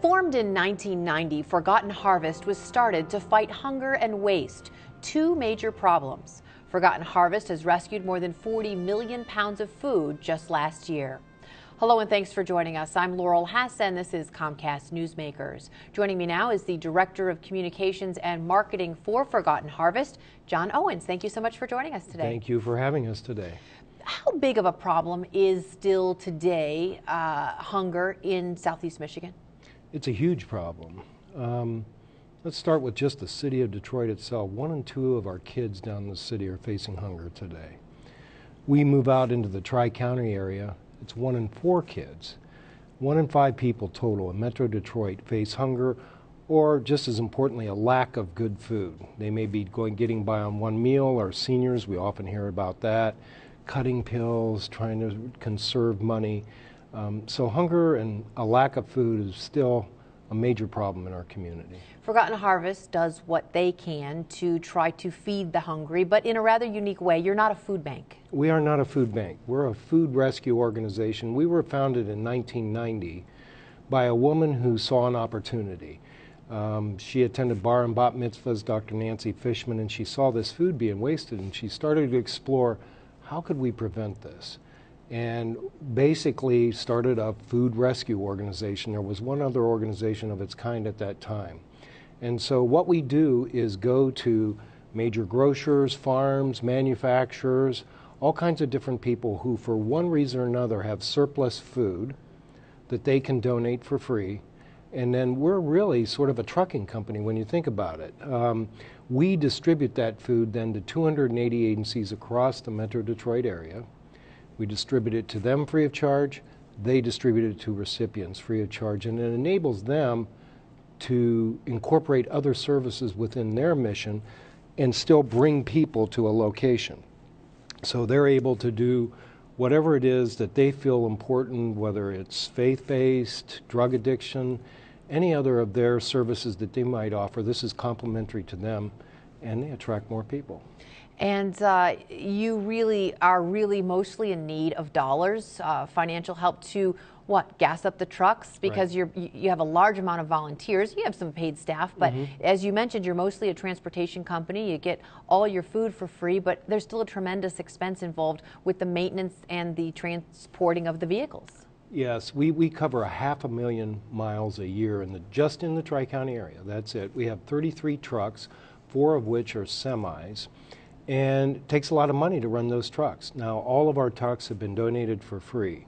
Formed in 1990, Forgotten Harvest was started to fight hunger and waste, two major problems. Forgotten Harvest has rescued more than 40 million pounds of food just last year. Hello and thanks for joining us. I'm Laurel Hassan. This is Comcast Newsmakers. Joining me now is the Director of Communications and Marketing for Forgotten Harvest, John Owens. Thank you so much for joining us today. Thank you for having us today. How big of a problem is still today hunger in Southeast Michigan? It's a huge problem. Let's start with just the city of Detroit itself. 1 in 2 of our kids down in the city are facing hunger today. We move out into the Tri-County area. It's 1 in 4 kids. 1 in 5 people total in Metro Detroit face hunger, or just as importantly, a lack of good food. They may be getting by on one meal, or seniors, we often hear about that, cutting pills, trying to conserve money. So hunger and a lack of food is still a major problem in our community. Forgotten Harvest does what they can to try to feed the hungry, but in a rather unique way. You're not a food bank. We are not a food bank. We're a food rescue organization. We were founded in 1990 by a woman who saw an opportunity. She attended bar and bat mitzvahs, Dr. Nancy Fishman, and she saw this food being wasted, and she started to explore how could we prevent this, and basically started a food rescue organization. There was one other organization of its kind at that time. And so what we do is go to major grocers, farms, manufacturers, all kinds of different people who for one reason or another have surplus food that they can donate for free. And then we're really sort of a trucking company when you think about it. We distribute that food then to 280 agencies across the Metro Detroit area. We distribute it to them free of charge. They distribute it to recipients free of charge, and it enables them to incorporate other services within their mission and still bring people to a location. So they're able to do whatever it is that they feel important, whether it's faith-based, drug addiction, any other of their services that they might offer. This is complementary to them, and they attract more people. And you really are mostly in need of dollars, financial help to gas up the trucks, because right. you have a large amount of volunteers. You have some paid staff, but as you mentioned, you're mostly a transportation company. You get all your food for free, but there's still a tremendous expense involved with the maintenance and the transporting of the vehicles. Yes, we cover 500,000 miles a year just in the Tri-County area. That's it. We have 33 trucks, 4 of which are semis. And it takes a lot of money to run those trucks. Now, all of our trucks have been donated for free.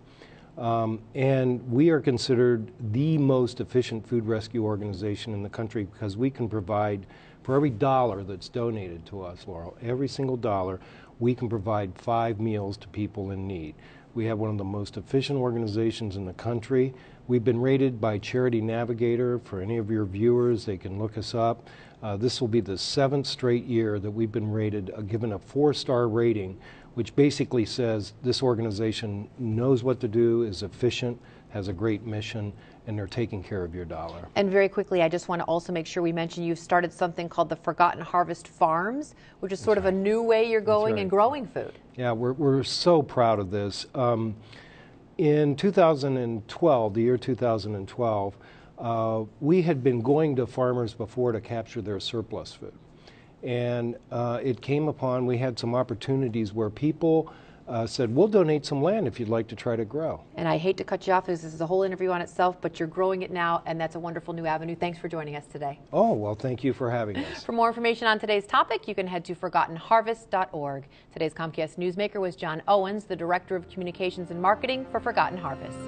And we are considered the most efficient food rescue organization in the country because we can provide, for every dollar that's donated to us, Laurel, every single dollar, we can provide 5 meals to people in need. We have one of the most efficient organizations in the country. We've been rated by Charity Navigator. For any of your viewers, they can look us up. This will be the 7th straight year that we've been rated, given a 4-star rating, which basically says this organization knows what to do, is efficient, has a great mission, and they're taking care of your dollar. And very quickly, I just want to also make sure we mention you've started something called the Forgotten Harvest Farms, which is sort of a new way you're going and growing food. Yeah, we're so proud of this. In 2012, the year 2012, we had been going to farmers before to capture their surplus food. And it came upon, we had some opportunities where people said, we'll donate some land if you'd like to try to grow. And I hate to cut you off, this is a whole interview on itself, but you're growing it now, and that's a wonderful new avenue. Thanks for joining us today. Oh, well, thank you for having us. For more information on today's topic, you can head to ForgottenHarvest.org. Today's Comcast Newsmaker was John Owens, the Director of Communications and Marketing for Forgotten Harvest.